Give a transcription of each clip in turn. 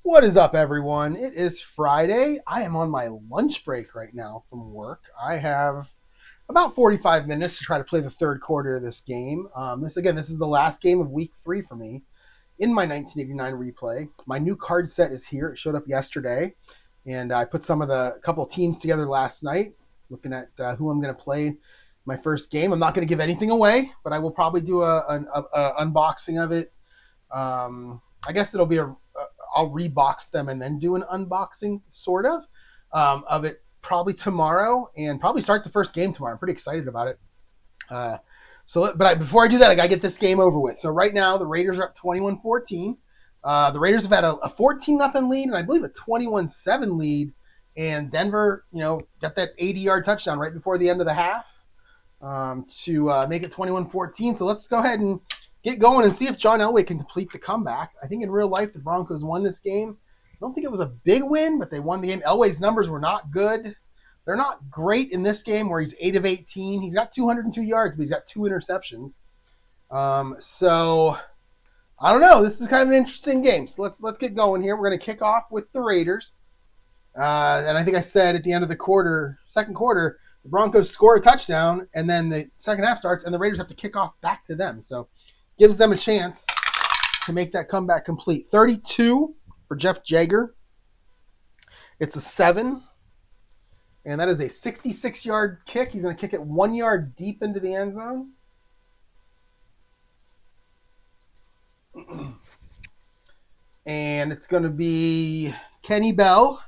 What is up, everyone? It is Friday. I am on my lunch break right now from work. I have about 45 minutes to try to play the third quarter of this game. This is the last game of week 3 for me in my 1989 replay. My new card set is here. It showed up yesterday, and I put a couple teams together last night, looking at who I'm going to play my first game. I'm not going to give anything away, but I will probably do an unboxing of it. I guess I'll rebox them and then do an unboxing sort of it probably tomorrow, and probably start the first game tomorrow. I'm pretty excited about it. Before I do that, I got to get this game over with. So right now the Raiders are up 21-14. The Raiders have had a 14-0 lead, and I believe a 21-7 lead. And Denver, got that 80-yard touchdown right before the end of the half to make it 21-14. So let's go ahead and get going and see if John Elway can complete the comeback. I think in real life, the Broncos won this game. I don't think it was a big win, but they won the game. Elway's numbers were not good. They're not great in this game where he's 8 of 18. He's got 202 yards, but he's got 2 interceptions. So I don't know. This is kind of an interesting game. So let's get going here. We're going to kick off with the Raiders. And I think I said at the end of the second quarter, the Broncos score a touchdown, and then the second half starts, and the Raiders have to kick off back to them. So gives them a chance to make that comeback complete. 32 for Jeff Jager. It's a 7. And that is a 66-yard kick. He's going to kick it 1 yard deep into the end zone. And it's going to be Kenny Bell.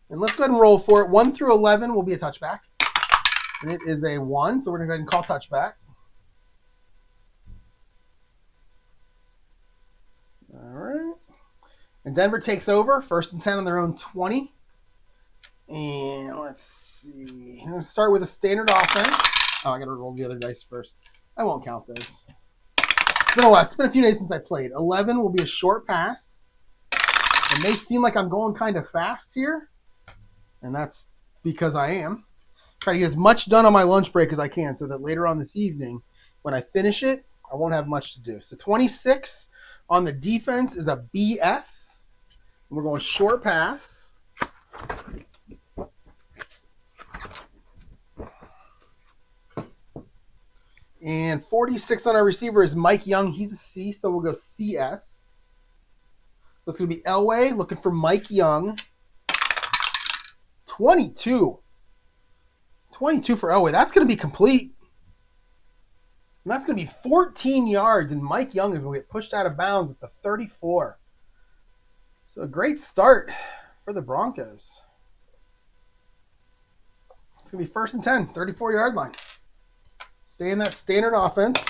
And let's go ahead and roll for it. 1 through 11 will be a touchback. And it is a 1, so we're going to go ahead and call touchback. All right. And Denver takes over. 1st and 10 on their own 20. And let's see. I'm going to start with a standard offense. Oh, I got to roll the other dice first. I won't count those. It's been a while. It's been a few days since I played. 11 will be a short pass. It may seem like I'm going kind of fast here, and that's because I am. Try to get as much done on my lunch break as I can so that later on this evening, when I finish it, I won't have much to do. So 26 on the defense is a BS. We're going short pass. And 46 on our receiver is Mike Young. He's a C, so we'll go CS. So it's going to be Elway looking for Mike Young. 22. 22 for Elway. That's going to be complete. And that's going to be 14 yards, and Mike Young is going to get pushed out of bounds at the 34. So a great start for the Broncos. It's going to be 1st and 10, 34-yard line. Stay in that standard offense.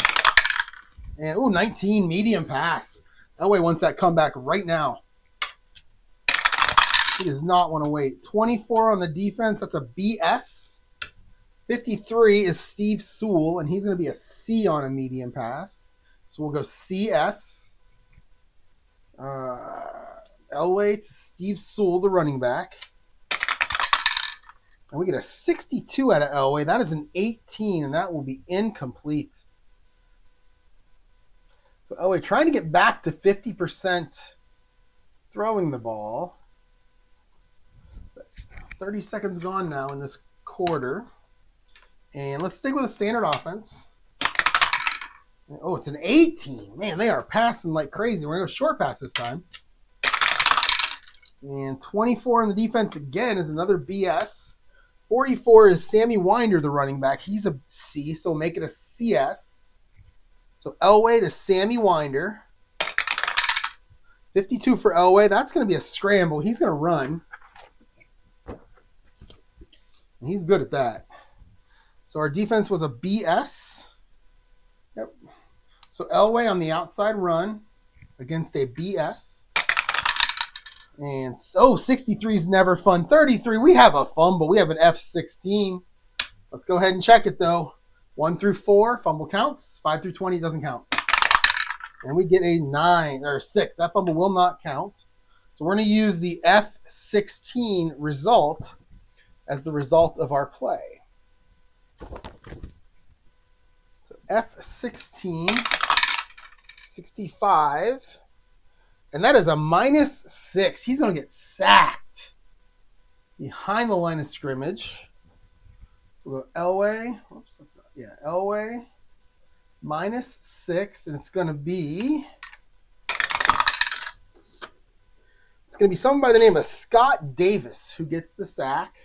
And, 19, medium pass. Elway wants that comeback right now. He does not want to wait. 24 on the defense. That's a BS. 53 is Steve Sewell, and he's going to be a C on a medium pass. So we'll go CS. Elway to Steve Sewell, the running back. And we get a 62 out of Elway. That is an 18, and that will be incomplete. So Elway trying to get back to 50% throwing the ball. 30 seconds gone now in this quarter. And let's stick with a standard offense. It's an 18. Man, they are passing like crazy. We're going to go short pass this time. And 24 on the defense again is another BS. 44 is Sammy Winder, the running back. He's a C, so we'll make it a CS. So Elway to Sammy Winder. 52 for Elway. That's going to be a scramble. He's going to run. And he's good at that. So our defense was a BS. Yep. So Elway on the outside run against a BS. And 63 is never fun. 33, we have a fumble. We have an F16. Let's go ahead and check it, though. 1 through 4, fumble counts. 5 through 20 doesn't count. And we get a 9 or 6. That fumble will not count. So we're going to use the F16 result as the result of our play. So F16, 65. And that is a -6. He's going to get sacked behind the line of scrimmage. So we'll go Elway. Oops, that's not. Yeah, Elway. -6. And it's going to be someone by the name of Scott Davis who gets the sack.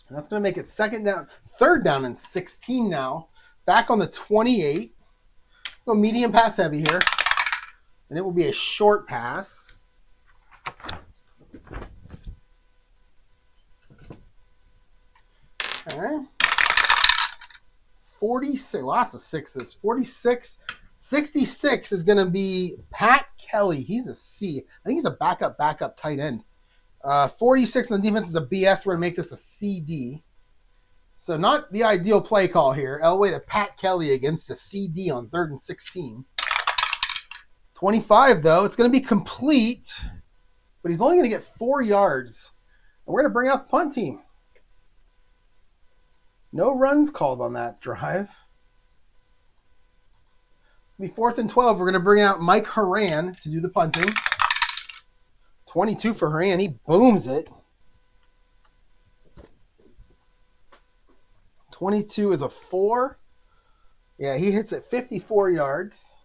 And that's going to make it third down and 16 now. Back on the 28. Go medium pass heavy here. And it will be a short pass. Okay. 46, lots of sixes. 66 is going to be Pat Kelly. He's a C. I think he's a backup tight end. 46 on the defense is a BS. We're going to make this a CD. So not the ideal play call here. Elway to Pat Kelly against a CD on 3rd and 16. 25, though. It's going to be complete, but he's only going to get 4 yards. And we're going to bring out the punt team. No runs called on that drive. It's going to be 4th and 12. We're going to bring out Mike Horan to do the punting. 22 for Horan. He booms it. 22 is a 4. Yeah, he hits it 54 yards.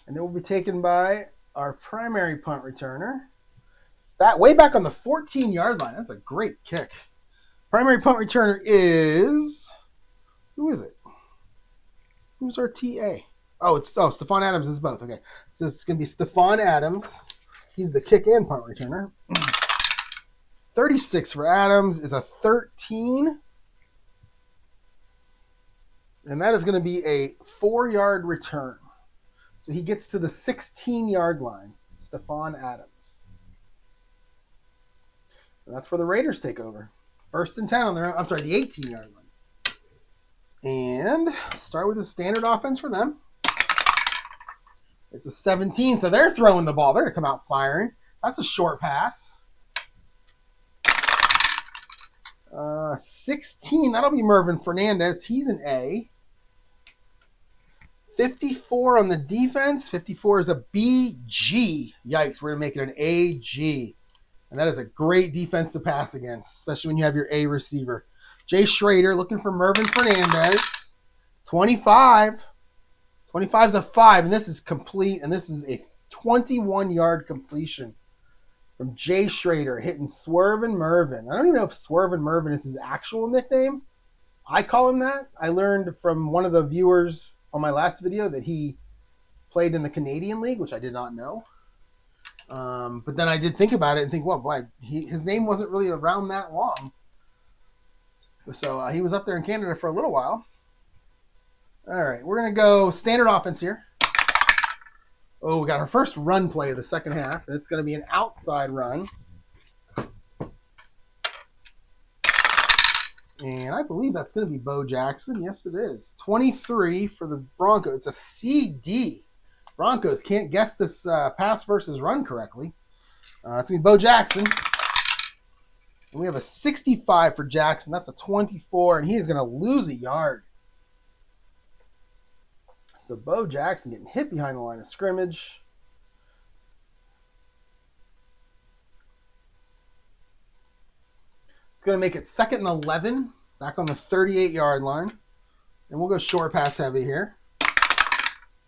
And it will be taken by our primary punt returner. Way back on the 14-yard line. That's a great kick. Primary punt returner is... Who is it? Who's our TA? Stephon Adams is both. Okay. So it's going to be Stephon Adams. He's the kick and punt returner. 36 for Adams is a 13. And that is going to be a 4-yard return. So he gets to the 16-yard line. Stephon Adams. And that's where the Raiders take over. 1st and 10 on their own. The 18-yard line. And start with a standard offense for them. It's a 17, so they're throwing the ball. They're going to come out firing. That's a short pass. 16, that'll be Mervin Fernandez. He's an A. 54 on the defense. 54 is a BG. Yikes, we're going to make it an AG. And that is a great defense to pass against, especially when you have your A receiver. Jay Schrader looking for Mervin Fernandez. 25. 25 is a 5, and this is complete, and this is a 21-yard completion from Jay Schrader hitting Swervin' Mervin. I don't even know if Swervin' Mervin is his actual nickname. I call him that. I learned from one of the viewers on my last video that he played in the Canadian League, which I did not know. But then I did think about it and think, well, boy, his name wasn't really around that long. So he was up there in Canada for a little while. All right, we're going to go standard offense here. Oh, we got our first run play of the second half, and it's going to be an outside run. And I believe that's going to be Bo Jackson. Yes, it is. 23 for the Broncos. It's a CD. Broncos can't guess this pass versus run correctly. It's going to be Bo Jackson. And we have a 65 for Jackson. That's a 24, and he is going to lose a yard. So Bo Jackson getting hit behind the line of scrimmage. It's going to make it 2nd and 11, back on the 38-yard line. And we'll go short pass heavy here.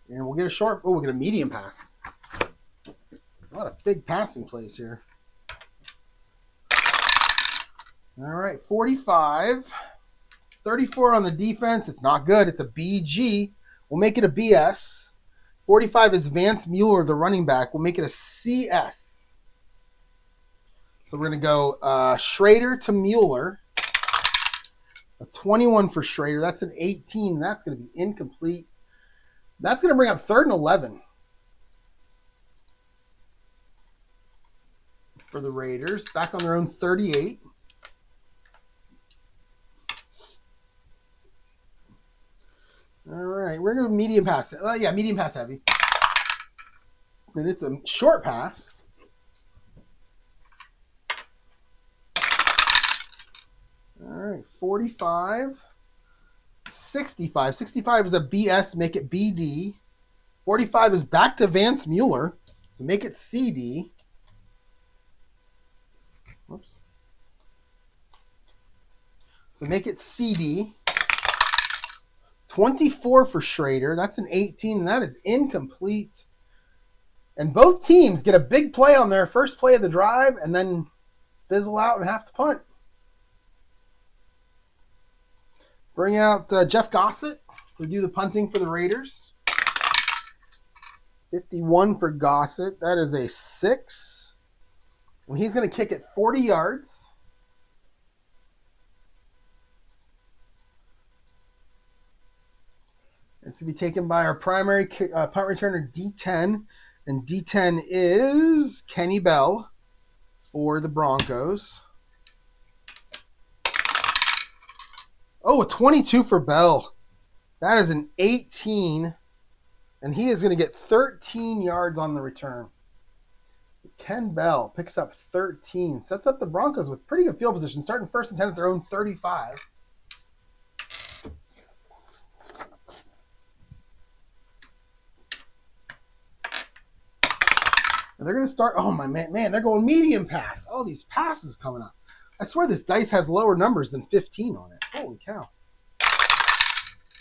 And we'll get we'll get a medium pass. A lot of big passing plays here. All right, 45. 34 on the defense. It's not good. It's a BG. We'll make it a BS. 45 is Vance Mueller, the running back. We'll make it a CS. So we're going to go Schrader to Mueller. A 21 for Schrader. That's an 18. That's going to be incomplete. That's going to bring up 3rd and 11 for the Raiders. Back on their own 38. All right, we're going to medium pass. Medium pass heavy. And it's a short pass. All right, 45. 65. 65 is a BS, make it BD. 45 is back to Vance Mueller, so make it CD. Whoops. So make it CD. 24 for Schrader. That's an 18, and that is incomplete. And both teams get a big play on their first play of the drive and then fizzle out and have to punt. Bring out Jeff Gossett to do the punting for the Raiders. 51 for Gossett. That is a 6. And he's going to kick it 40 yards. It's going to be taken by our primary punt returner, D10. And D10 is Kenny Bell for the Broncos. Oh, a 22 for Bell. That is an 18. And he is going to get 13 yards on the return. So Ken Bell picks up 13. Sets up the Broncos with pretty good field position. Starting 1st and 10 at their own 35. And they're going to start. Oh, my man. They're going medium pass. All these passes coming up. I swear this dice has lower numbers than 15 on it. Holy cow.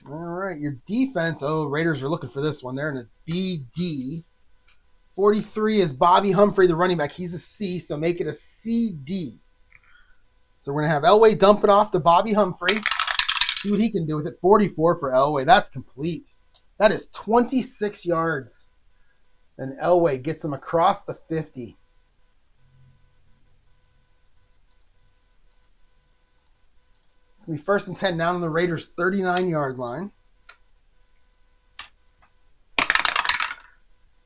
All right, your defense. Oh, Raiders are looking for this one. They're in a BD. 43 is Bobby Humphrey, the running back. He's a C, so make it a CD. So we're going to have Elway dump it off to Bobby Humphrey. See what he can do with it. 44 for Elway. That's complete. That is 26 yards. And Elway gets him across the 50. It's going to be 1st and 10 down on the Raiders' 39-yard line.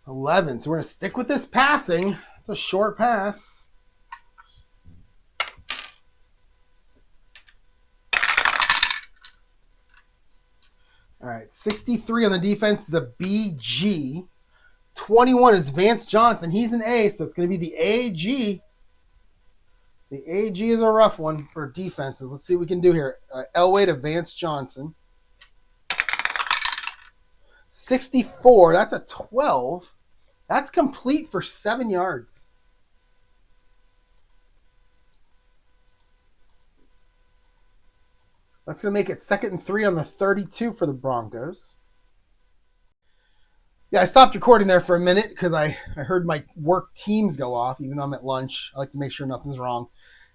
11. So we're going to stick with this passing. It's a short pass. All right. 63 on the defense is a BG. 21 is Vance Johnson. He's an A, so it's going to be the AG. The AG is a rough one for defenses. Let's see what we can do here. Elway to Vance Johnson. 64. That's a 12. That's complete for 7 yards. That's going to make it 2nd and 3 on the 32 for the Broncos. Yeah, I stopped recording there for a minute because I heard my work Teams go off, even though I'm at lunch. I like to make sure nothing's wrong.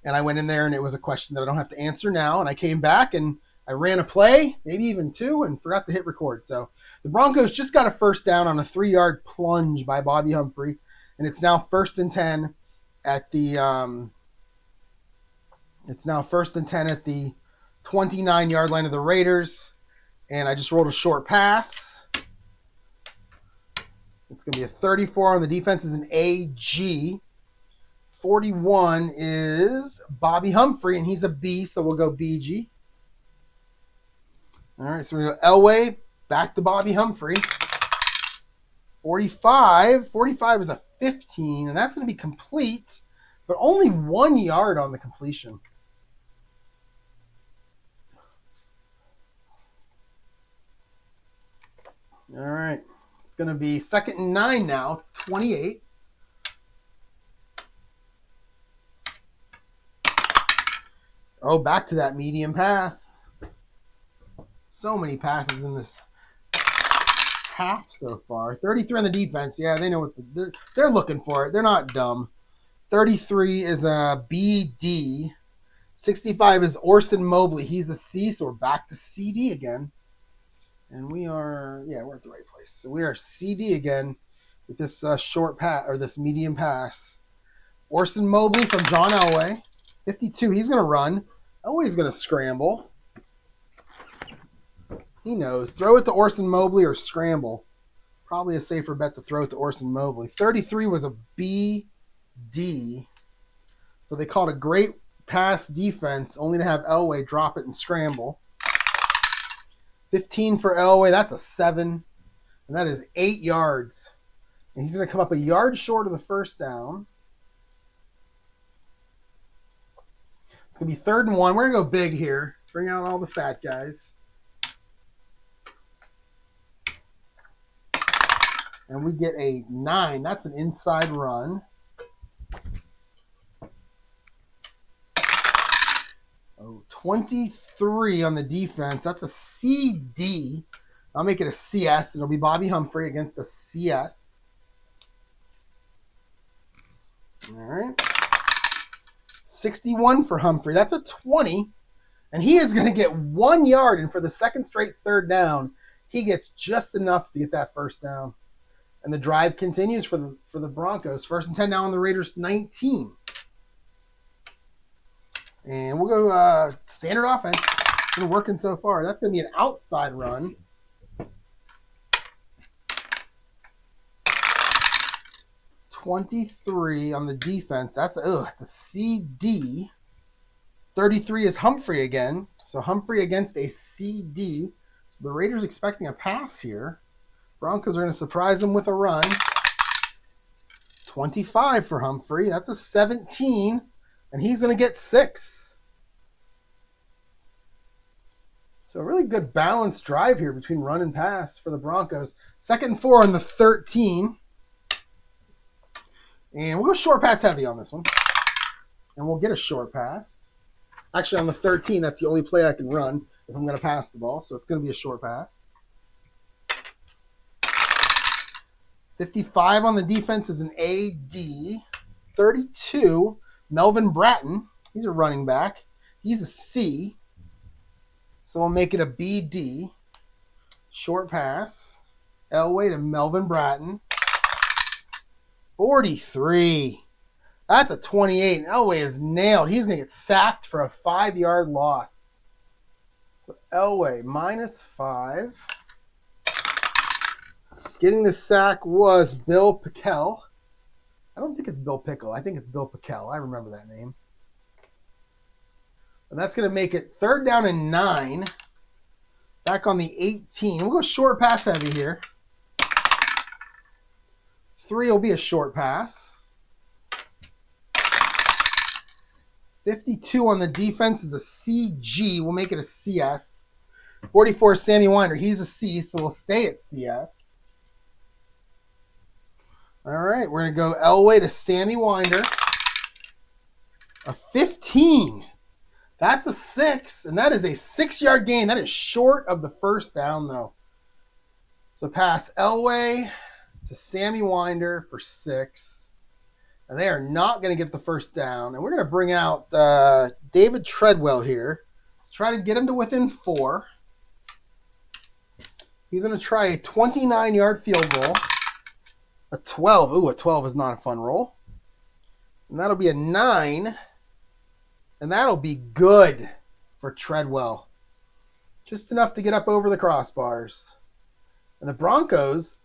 And I went in there, and it was a question that I don't have to answer now. And I came back, and I ran a play, maybe even 2, and forgot to hit record. So the Broncos just got a first down on a 3-yard plunge by Bobby Humphrey. And it's now 1st and 10 at the 29-yard line of the Raiders. And I just rolled a short pass. It's going to be a 34 on the defense is an AG. 41 is Bobby Humphrey, and he's a B, so we'll go BG. All right, so we go Elway, back to Bobby Humphrey. 45 is a 15, and that's going to be complete, but only 1 yard on the completion. All right. It's going to be 2nd and 9 now, 28. Oh, back to that medium pass. So many passes in this half so far. 33 on the defense. Yeah, they know what they're looking for it. They're not dumb. 33 is a BD. 65 is Orson Mobley. He's a C, so we're back to CD again. And we're at the right place. So we are CD again with this short pass or this medium pass. Orson Mobley from John Elway. 52, he's going to run. Elway's going to scramble. He knows. Throw it to Orson Mobley or scramble. Probably a safer bet to throw it to Orson Mobley. 33 was a BD. So they called a great pass defense only to have Elway drop it and scramble. 15 for Elway. That's a 7. And that is 8 yards. And he's going to come up a yard short of the first down. It's going to be 3rd and 1. We're going to go big here. Bring out all the fat guys. And we get a 9. That's an inside run. Oh, 23 on the defense. That's a CD. I'll make it a CS. It'll be Bobby Humphrey against a CS. All right. 61 for Humphrey. That's a 20. And he is going to get 1 yard. And for the second straight third down, he gets just enough to get that first down. And the drive continues for the Broncos. First and 10 now on the Raiders 19. And we'll go standard offense. It's been working so far. That's going to be an outside run. $23 on the defense. It's a CD. 33 is Humphrey again. So Humphrey against a CD. So the Raiders expecting a pass here. Broncos are going to surprise them with a run. 25 for Humphrey. That's a 17. And he's going to get 6. So a really good balanced drive here between run and pass for the Broncos. 2nd and 4 on the 13. And we'll go short pass heavy on this one. And we'll get a short pass. Actually, on the 13, that's the only play I can run if I'm going to pass the ball. So it's going to be a short pass. 55 on the defense is an AD. 32, Melvin Bratton. He's a running back. He's a C. So we'll make it a BD. Short pass. Elway to Melvin Bratton. 43. That's a 28. And Elway is nailed. He's going to get sacked for a 5-yard loss. So Elway -5. Getting the sack was Bill Pickell. I don't think it's Bill Pickle. I think it's Bill Pickell. I remember that name. And that's going to make it 3rd down and 9. Back on the 18. We'll go short pass heavy here. 3 will be a short pass. 52 on the defense is a CG. We'll make it a CS. 44 is Sammy Winder. He's a C, so we'll stay at CS. All right, we're going to go Elway to Sammy Winder. A 15. That's a 6, and that is a 6-yard gain. That is short of the first down, though. So pass Elway to Sammy Winder for 6. And they are not going to get the first down. And we're going to bring out David Treadwell here. Try to get him to within 4. He's going to try a 29-yard field goal. A 12. Ooh, a 12 is not a fun roll. And that'll be a 9. And that'll be good for Treadwell. Just enough to get up over the crossbars. And the Broncos,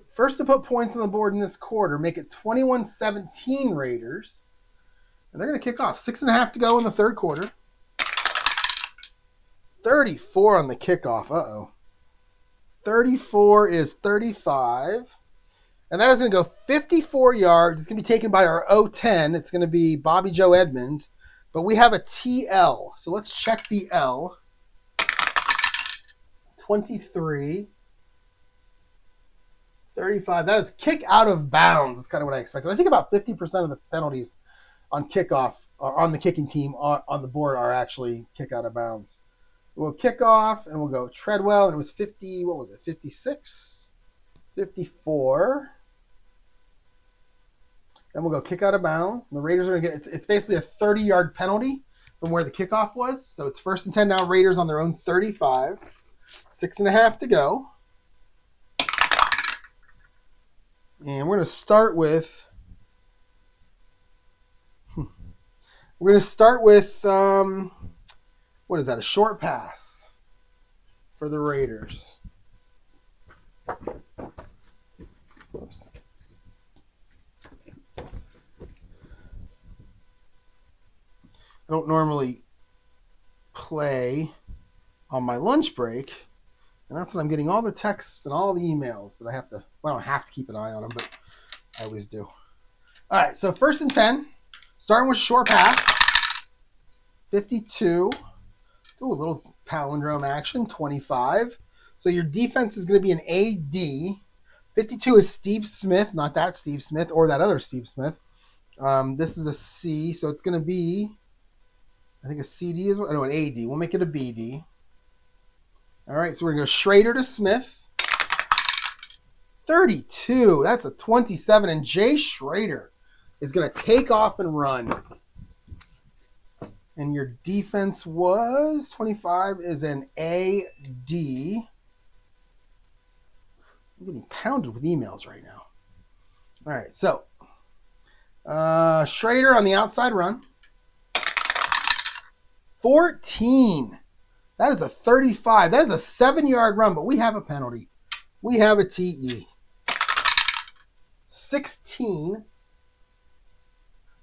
first to put points on the board in this quarter, make it 21-17 Raiders. And they're going to kick off. 6.5 to go in the third quarter. 34 on the kickoff. Uh-oh. 34 is 35. And that is going to go 54 yards. It's going to be taken by our O10. It's going to be Bobby Joe Edmonds. But we have a TL. So let's check the L. 23. 35. That is kick out of bounds. That's kind of what I expected. I think about 50% of the penalties on kickoff or on the kicking team on the board are actually kick out of bounds. So we'll kick off and we'll go Treadwell. And it was 50. What was it? 56. 54. Then we'll go kick out of bounds. And the Raiders are going to get, it's basically a 30-yard penalty from where the kickoff was. So it's 1st and 10 now. Raiders on their own 35. 6.5 to go. And we're going to start with, what is that? A short pass for the Raiders. Oops. I don't normally play on my lunch break, and that's when I'm getting all the texts and all the emails that I have to, well, I don't have to keep an eye on them, but I always do. All right, so 1st and 10, starting with short pass, 52. Ooh, a little palindrome action, 25. So your defense is going to be an AD. 52 is Steve Smith, not that Steve Smith or that other Steve Smith. This is a C, so it's going to be, I think a CD is, no, an AD. We'll make it a BD. All right, so we're going to go Schrader to Smith. 32, that's a 27, and Jay Schrader is going to take off and run. And your defense was 25 is an AD. I'm getting pounded with emails right now. All right, so Schrader on the outside run. 14. That is a 35. That is a 7-yard run, but we have a penalty. We have a TE. 16.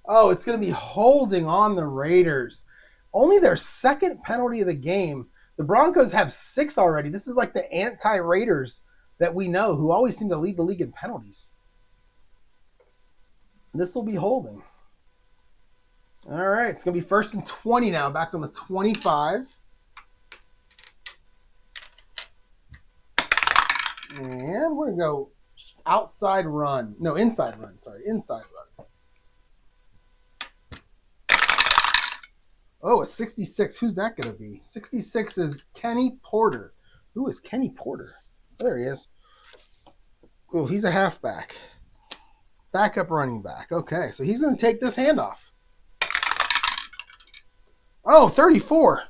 Oh, it's going to be holding on the Raiders. Only their second penalty of the game. The Broncos have 6 already. This is like the anti-Raiders that we know, who always seem to lead the league in penalties. This will be holding. All right, it's going to be 1st and 20 now, back on the 25. And we're going to go outside run. No, inside run. Sorry, inside run. Oh, a 66. Who's that going to be? 66 is Kenny Porter. Who is Kenny Porter? There he is. Oh, he's a halfback. Backup running back. Okay, so he's going to take this handoff. Oh, 34.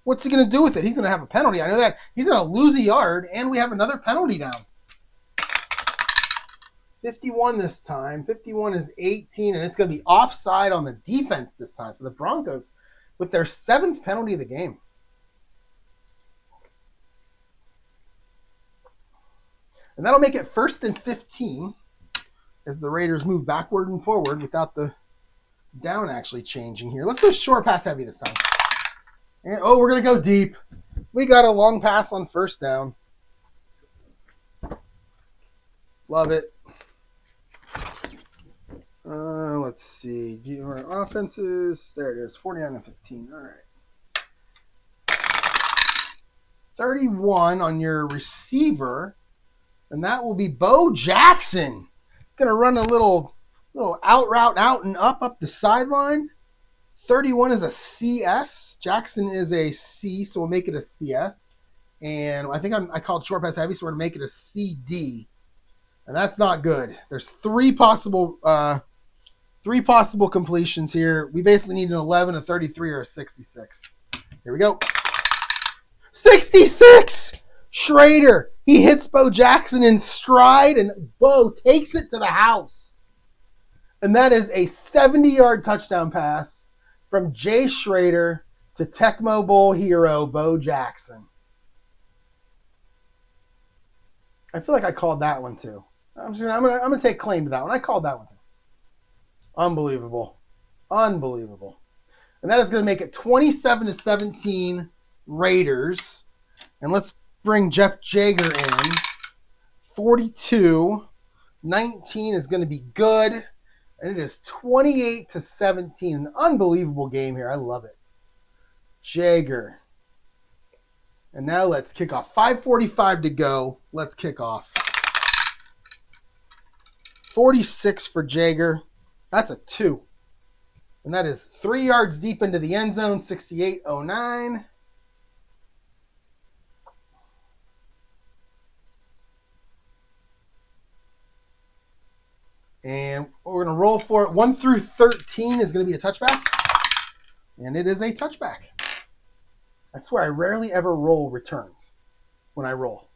What's he going to do with it? He's going to have a penalty. I know that. He's going to lose a yard, and we have another penalty down. 51 this time. 51 is 18, and it's going to be offside on the defense this time. So the Broncos with their 7th penalty of the game. And that'll make it 1st and 15 as the Raiders move backward and forward without the down actually changing here. Let's go short pass heavy this time. And, oh, we're going to go deep. We got a long pass on 1st down. Love it. Let's see. Offenses. There it is. 49 and 15. All right. 31 on your receiver. And that will be Bo Jackson. Going to run a little out route out and up the sideline. 31 is a CS. Jackson is a C, so we'll make it a CS. And I think I called short pass heavy, so we're going to make it a CD. And that's not good. There's three possible completions here. We basically need an 11, a 33, or a 66. Here we go. 66! Schrader. He hits Bo Jackson in stride, and Bo takes it to the house. And that is a 70-yard touchdown pass from Jay Schrader to Tecmo Bowl hero Bo Jackson. I feel like I called that one too. I'm gonna take claim to that one. I called that one too. Unbelievable. Unbelievable. And that is going to make it 27-17 Raiders. And let's bring Jeff Jager in. 42. 19 is going to be good. And it is 28-17. An unbelievable game here. I love it. Jager. And now let's kick off. 5:45 to go. Let's kick off. 46 for Jager. That's a 2. And that is 3 yards deep into the end zone. 68-09. And we're going to roll for it. 1 through 13 is going to be a touchback. And it is a touchback. I swear I rarely ever roll returns when I roll.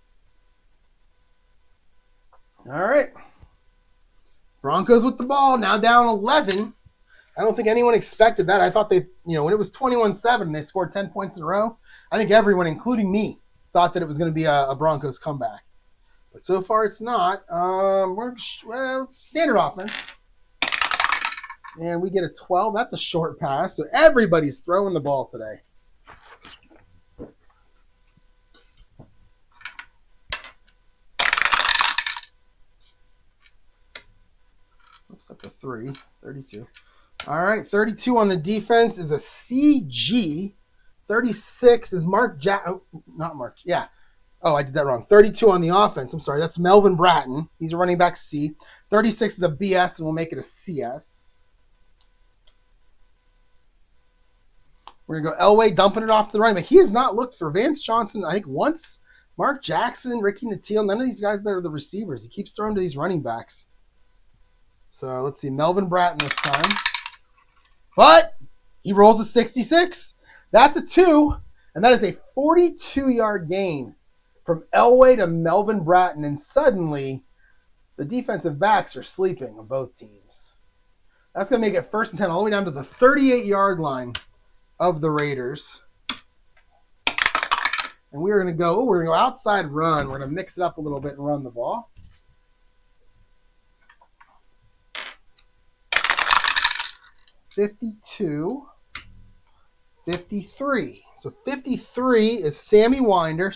All right. Broncos with the ball. Now down 11. I don't think anyone expected that. I thought they, when it was 21-7 and they scored 10 points in a row, I think everyone, including me, thought that it was going to be a Broncos comeback. But so far it's not. It's standard offense. And we get a 12. That's a short pass. So everybody's throwing the ball today. Oops, that's a 3. 32. All right, 32 on the defense is a CG. 36 is Oh, I did that wrong. 32 on the offense. I'm sorry. That's Melvin Bratton. He's a running back C. 36 is a BS, and we'll make it a CS. We're going to go Elway, dumping it off to the running back. He has not looked for Vance Johnson, I think, once. Mark Jackson, Ricky Nattiel, none of these guys that are the receivers. He keeps throwing to these running backs. So let's see. Melvin Bratton this time. But he rolls a 66. That's a 2. And that is a 42-yard gain from Elway to Melvin Bratton. And suddenly, the defensive backs are sleeping on both teams. That's going to make it 1st and 10 all the way down to the 38-yard line of the Raiders. And we're going to go outside run. We're going to mix it up a little bit and run the ball. $52, $53. So 53 is Sammy Winder.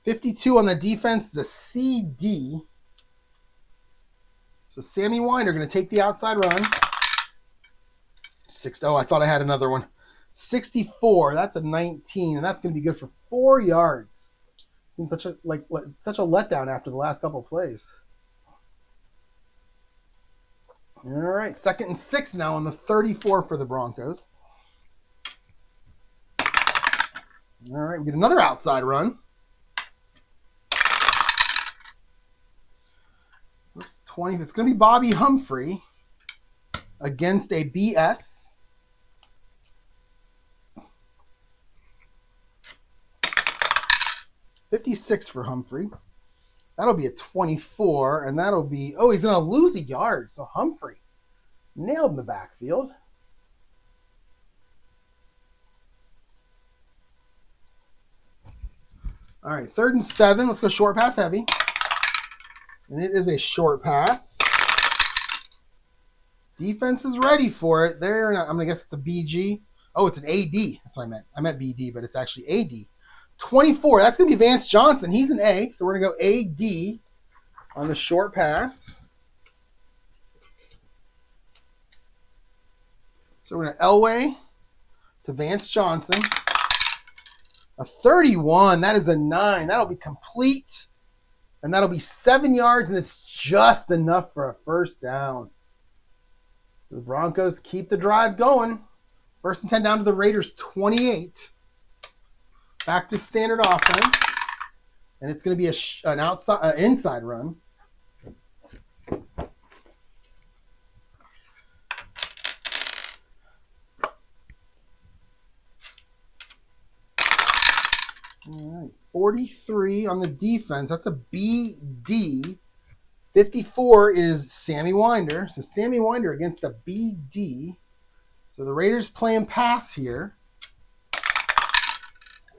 52 on the defense is a CD. So Sammy Winder going to take the outside run. Oh, I thought I had another one. 64. That's a 19, and that's going to be good for 4 yards. Seems such a letdown after the last couple of plays. All right, 2nd and 6 now on the 34 for the Broncos. All right, we get another outside run. Oops, 20. It's going to be Bobby Humphrey against a BS. $56 for Humphrey. That'll be a 24, and that'll be... Oh, he's going to lose a yard. So Humphrey nailed in the backfield. All right, 3rd and 7. Let's go short pass heavy. And it is a short pass. Defense is ready for it. I'm going to guess it's a BG. Oh, it's an AD. That's what I meant. I meant BD, but it's actually AD. 24. That's going to be Vance Johnson. He's an A, so we're going to go AD on the short pass. So we're going to Elway to Vance Johnson. A 31. That is a 9. That'll be complete. And that'll be 7 yards, and it's just enough for a 1st down. So the Broncos keep the drive going. 1st and 10 down to the Raiders' 28. Back to standard offense. And it's going to be an inside run. All right, 43 on the defense. That's a BD. 54 is Sammy Winder. So Sammy Winder against a BD. So the Raiders playing pass here.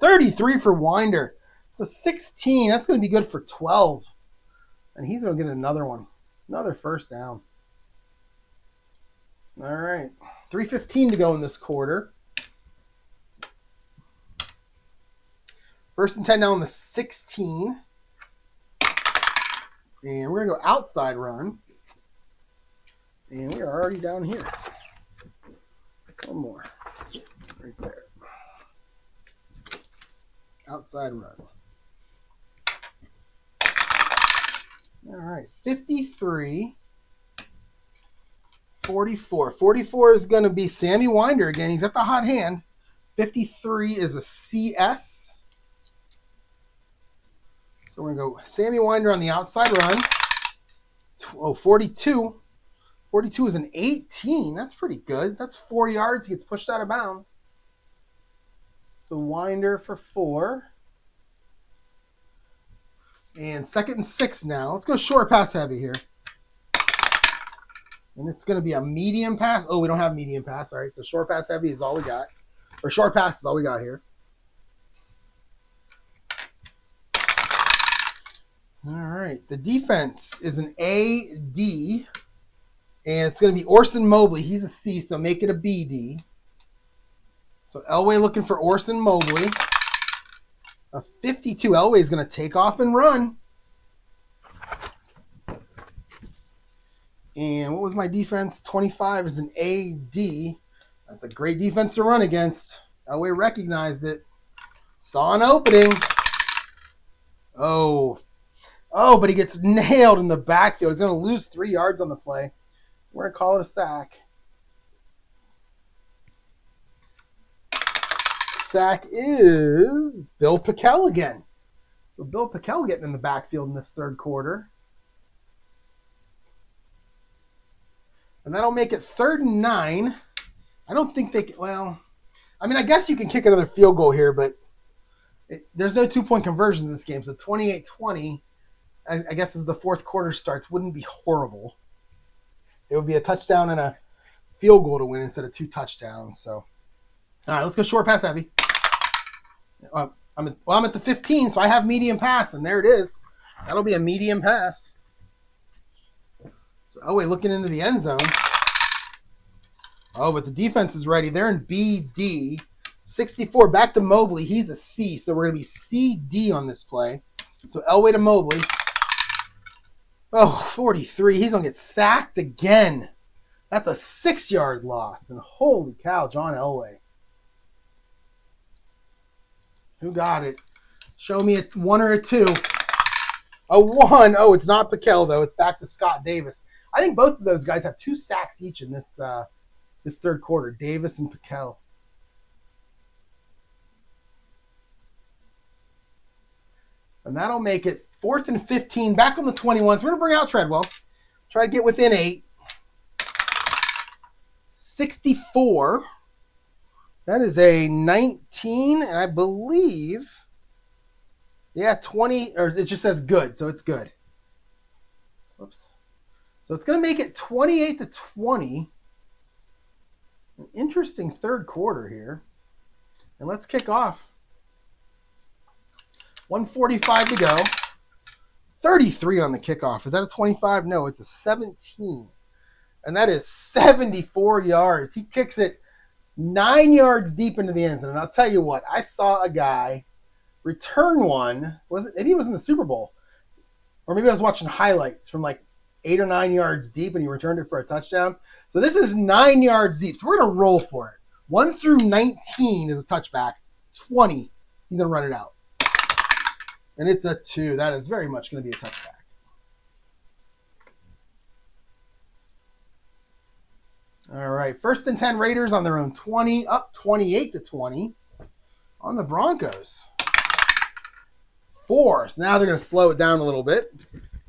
33 for Winder. It's a 16. That's going to be good for 12. And he's going to get another one. Another 1st down. All right. 3:15 to go in this quarter. 1st and 10 now on the 16. And we're going to go outside run. And we are already down here. One more. Right there. Outside run. All right. 53. 44. 44 is going to be Sammy Winder again. He's at the hot hand. 53 is a CS. So we're going to go Sammy Winder on the outside run. 42. 42 is an 18. That's pretty good. That's 4 yards. He gets pushed out of bounds. So Winder for 4. And 2nd and 6 now. Let's go short pass heavy here. And it's going to be a medium pass. Oh, we don't have medium pass. All right, so short pass heavy is all we got. Or short pass is all we got here. All right, the defense is an AD, and it's going to be Orson Mobley. He's a C, so make it a BD. So Elway looking for Orson Mobley. A 52. Elway is going to take off and run. And what was my defense? 25 is an AD. That's a great defense to run against. Elway recognized it. Saw an opening. Oh, but he gets nailed in the backfield. He's going to lose 3 yards on the play. We're going to call it a sack. Sack is Bill Pickell again. So Bill Pickell getting in the backfield in this third quarter. And that'll make it 3rd and 9. I don't think they can, well, I mean, I guess you can kick another field goal here, but there's no 2-point conversion in this game. So 28-20, I guess as the fourth quarter starts, wouldn't be horrible. It would be a touchdown and a field goal to win instead of 2 touchdowns. So, all right, let's go short pass heavy. I'm at the 15, so I have medium pass, and there it is. That'll be a medium pass. So Elway looking into the end zone. Oh, but the defense is ready. They're in BD. 64 back to Mobley. He's a C, so we're going to be CD on this play. So Elway to Mobley. Oh, 43. He's going to get sacked again. That's a 6-yard loss. And holy cow, John Elway. Who got it? Show me a 1 or a 2. A 1. Oh, it's not Pickell, though. It's back to Scott Davis. I think both of those guys have 2 sacks each in this third quarter. Davis and Pickell. And that'll make it 4th and 15. Back on the 21. So we're going to bring out Treadwell. Try to get within 8. 64. That is a 19, and I believe, 20, or it just says good, so it's good. Whoops. So it's going to make it 28-20. An interesting third quarter here. And let's kick off. 1:45 to go. 33 on the kickoff. Is that a 25? No, it's a 17. And that is 74 yards. He kicks it 9 yards deep into the end zone. And I'll tell you what, I saw a guy return one. Maybe it was in the Super Bowl. Or maybe I was watching highlights from like 8 or 9 yards deep and he returned it for a touchdown. So this is 9 yards deep. So we're going to roll for it. 1 through 19 is a touchback. 20, he's going to run it out. And it's a 2. That is very much going to be a touchback. All right. 1st and 10 Raiders on their own 20, up 28-20 on the Broncos. 4. So now they're going to slow it down a little bit.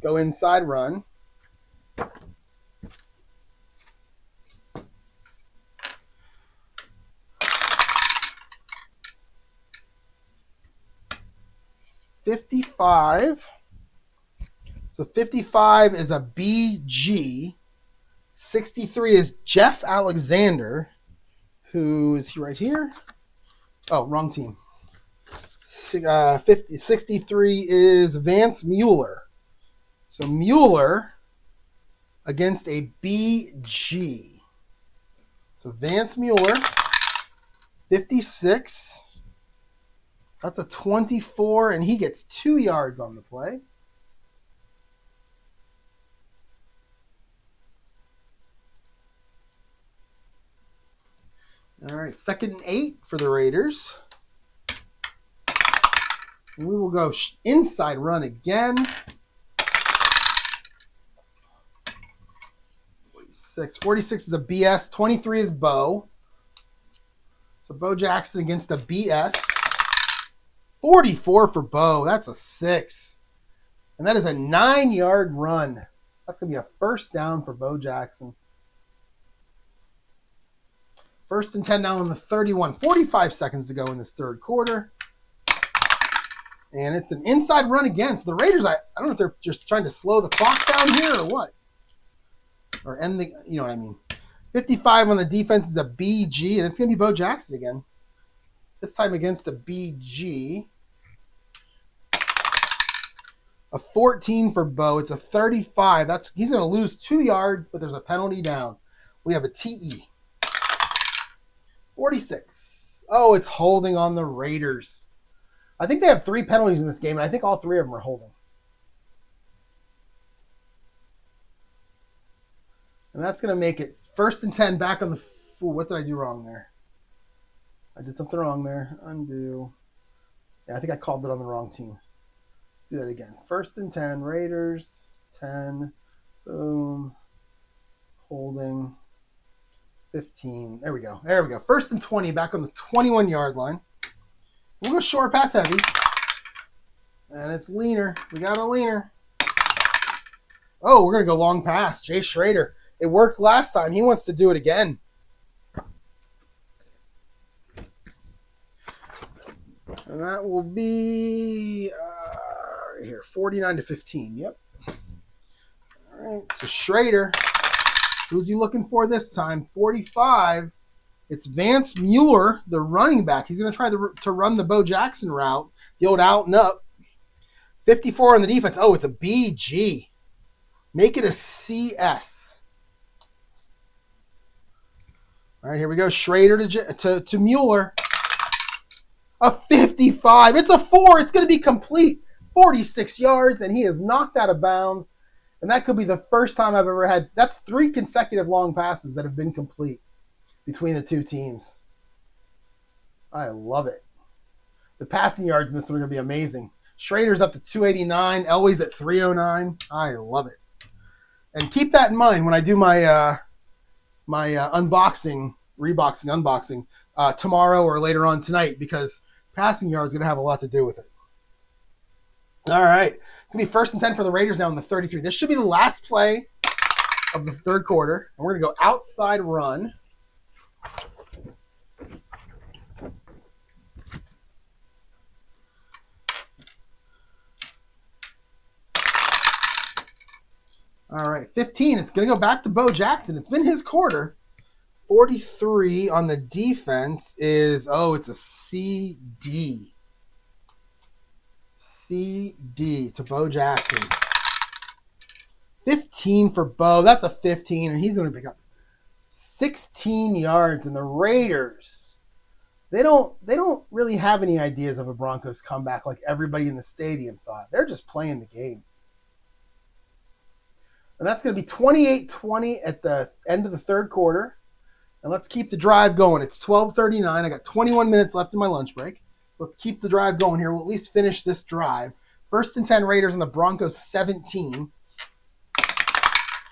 Go inside run. $55. So 55 is a BG. 63 is Jeff Alexander. Who is he right here? Oh, wrong team. 63 is Vance Mueller. So Mueller against a BG. So Vance Mueller, 56. That's a 24, and he gets 2 yards on the play. All right, 2nd and 8 for the Raiders. And we will go inside run again. 46 is a BS. 23 is Bo. So Bo Jackson against a BS. 44 for Bo. That's a 6. And that is a 9-yard run. That's going to be a 1st down for Bo Jackson. 1st and 10 now on the 31. 45 seconds to go in this third quarter. And it's an inside run again. So the Raiders, I don't know if they're just trying to slow the clock down here or what. Or end the, you know what I mean. 55 on the defense is a BG, and it's going to be Bo Jackson again. This time against a BG. A 14 for Bo. It's a 35. He's going to lose 2 yards, but there's a penalty down. We have a TE. 46. Oh, it's holding on the Raiders. I think they have 3 penalties in this game, and I think all 3 of them are holding. And that's going to make it 1st and 10 back on the... Ooh, what did I do wrong there? I did something wrong there. Undo. Yeah, I think I called it on the wrong team. do that again. 1st and 10, Raiders, 10, boom, holding, 15. There we go. 1st and 20, back on the 21-yard line. We'll go short pass heavy. And it's leaner. We got a leaner. Oh, we're going to go long pass. Jay Schrader. It worked last time. He wants to do it again. And that will be right here, 49-15. Yep. All right. So Schrader, who's he looking for this time? 45. It's Vance Mueller, the running back. He's going to try to run the Bo Jackson route, the old out and up. 54 on the defense. Oh, it's a BG. Make it a CS. All right, here we go. Schrader to Mueller. A 55. It's a 4. It's going to be complete. 46 yards, and he is knocked out of bounds. And that could be the first time I've ever had. That's 3 consecutive long passes that have been complete between the two teams. I love it. The passing yards in this one are going to be amazing. Schrader's up to 289. Elway's at 309. I love it. And keep that in mind when I do my unboxing tomorrow or later on tonight, because passing yards are going to have a lot to do with it. All right. It's going to be 1st and 10 for the Raiders now in the 33. This should be the last play of the third quarter. And we're going to go outside run. All right, 15. It's going to go back to Bo Jackson. It's been his quarter. 43 on the defense is, it's a CD. CD to Bo Jackson. 15 for Bo. That's a 15, and he's going to pick up 16 yards. And the Raiders, they don't really have any ideas of a Broncos comeback like everybody in the stadium thought. They're just playing the game. And that's going to be 28-20 at the end of the third quarter. And let's keep the drive going. It's 12:39. I got 21 minutes left in my lunch break. So let's keep the drive going here. We'll at least finish this drive. 1st and 10 Raiders on the Broncos 17.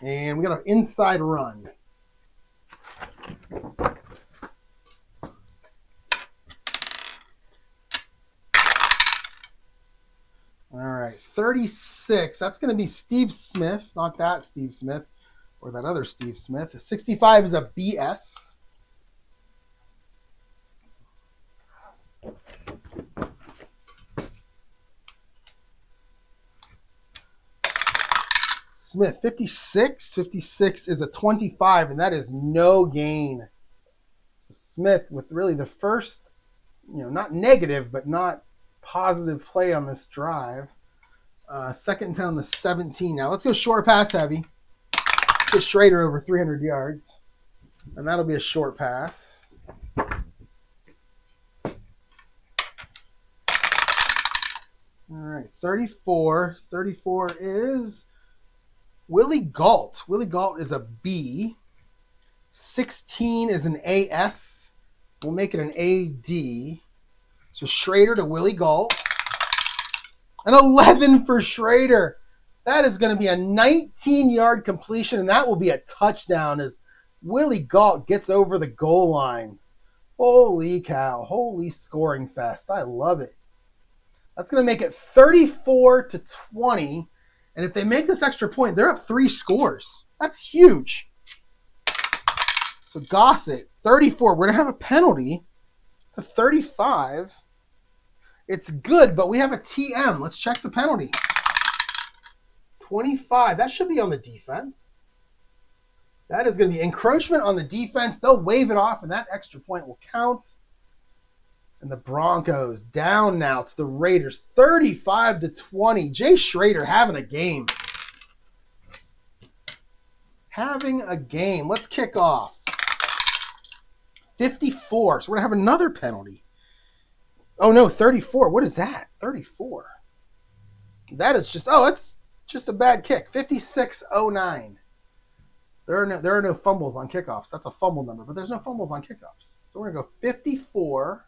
And we got an inside run. All right, 36. That's going to be Steve Smith, not that Steve Smith or that other Steve Smith. 65 is a BS. Smith, 56. 56 is a 25, and that is no gain. So Smith with really the first, not negative, but not positive play on this drive. 2nd and 10 on the 17 now. Let's go short pass heavy. Let's get Schrader over 300 yards. And that'll be a short pass. All right, 34. 34 is Willie Gault. Willie Gault is a B. 16 is an AS. We'll make it an AD. So Schrader to Willie Gault. An 11 for Schrader. That is going to be a 19-yard completion, and that will be a touchdown as Willie Gault gets over the goal line. Holy cow. Holy scoring fest. I love it. That's going to make it 34-20. And if they make this extra point, they're up 3 scores. That's huge. So Gossett, 34. We're going to have a penalty. It's a 35. It's good, but we have a TM. Let's check the penalty. 25. That should be on the defense. That is going to be encroachment on the defense. They'll wave it off, and that extra point will count. And the Broncos down now to the Raiders, 35-20. Jay Schrader having a game. Having a game. Let's kick off. 54. So we're going to have another penalty. Oh, no, 34. What is that? 34. That is just, that's just a bad kick. 56-09. There are no fumbles on kickoffs. That's a fumble number, but there's no fumbles on kickoffs. So we're going to go 54.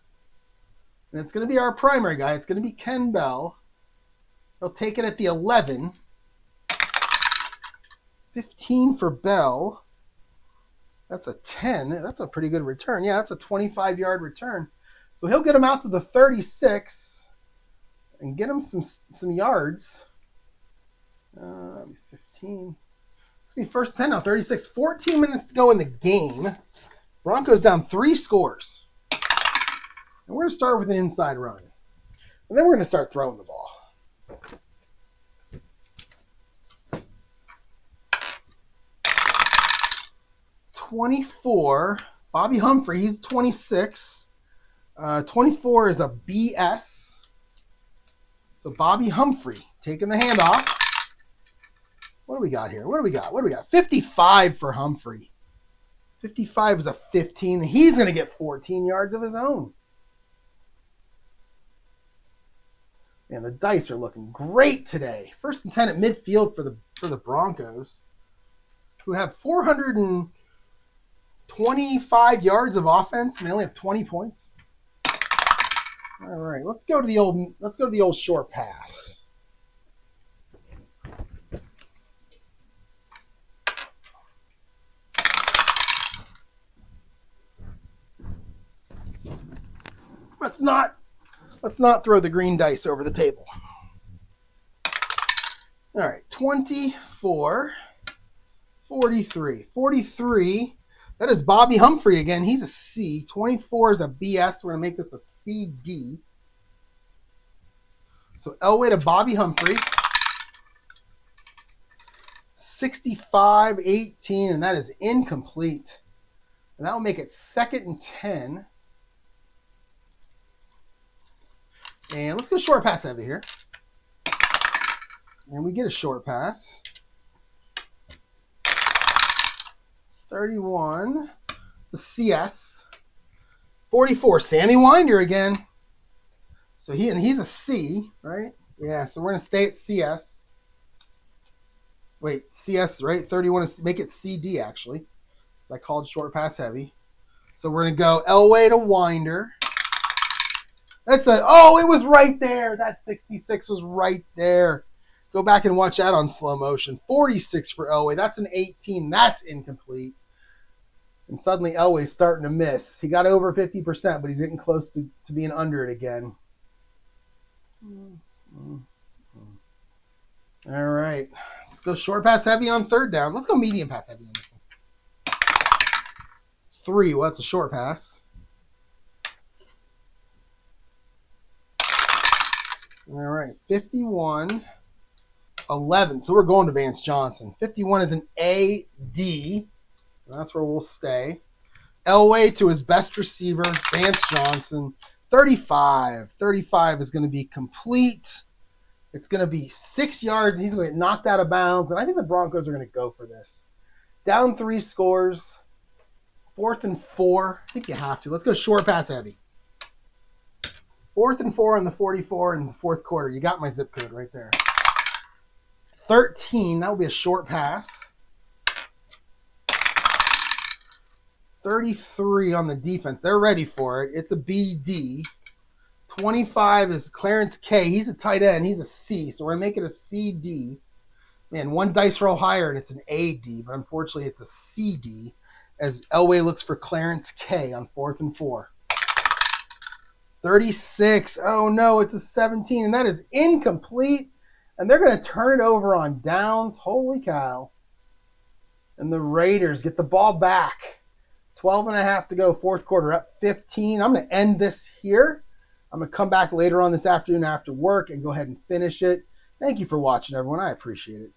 And it's going to be our primary guy. It's going to be Ken Bell. He'll take it at the 11. 15 for Bell. That's a 10. That's a pretty good return. Yeah, that's a 25-yard return. So he'll get him out to the 36 and get him some yards. 15. It's going to be first 10 now, 36. 14 minutes to go in the game. Broncos down 3 scores. And we're going to start with an inside run. And then we're going to start throwing the ball. $24. Bobby Humphrey, he's 26. 24 is a BS. So Bobby Humphrey taking the handoff. What do we got here? What do we got? 55 for Humphrey. 55 is a 15. He's going to get 14 yards of his own. Man, the dice are looking great today. First and 10 at midfield for the Broncos, who have 425 yards of offense, and they only have 20 points. All right, let's go to the old short pass. Let's not throw the green dice over the table. All right, 24, 43. 43, that is Bobby Humphrey again. He's a C. 24 is a BS. We're going to make this a CD. So Elway to Bobby Humphrey. 65-18, and that is incomplete. And that will make it second and 10. And let's go short pass heavy here. And we get a short pass. 31. It's a CS. 44. Sammy Winder again. So he's a C, right? Yeah, so we're going to stay at CS. Wait, CS, right? 31 is make it CD, actually. So I called short pass heavy. So we're going to go Elway to Winder. It was right there. That 66 was right there. Go back and watch that on slow motion. 46 for Elway. That's an 18. That's incomplete. And suddenly Elway's starting to miss. He got over 50%, but he's getting close to being under it again. All right. Let's go short pass heavy on third down. Let's go medium pass heavy on this one. 3. Well, that's a short pass. All right, 51, 11. So we're going to Vance Johnson. 51 is an AD. That's where we'll stay. Elway to his best receiver, Vance Johnson. 35. 35 is going to be complete. It's going to be 6 yards. He's going to get knocked out of bounds. And I think the Broncos are going to go for this. Down 3 scores. 4th and 4. I think you have to. Let's go short pass heavy. 4th and 4 on the 44 in the fourth quarter. You got my zip code right there. 13. That will be a short pass. 33 on the defense. They're ready for it. It's a BD. 25 is Clarence K. He's a tight end. He's a C. So we're going to make it a CD. Man, one dice roll higher and it's an AD. But unfortunately, it's a CD as Elway looks for Clarence K on 4th and 4. 36. Oh, no, it's a 17, and that is incomplete. And they're going to turn it over on downs. Holy cow. And the Raiders get the ball back. 12 and a half to go, fourth quarter, up 15. I'm going to end this here. I'm going to come back later on this afternoon after work and go ahead and finish it. Thank you for watching, everyone. I appreciate it.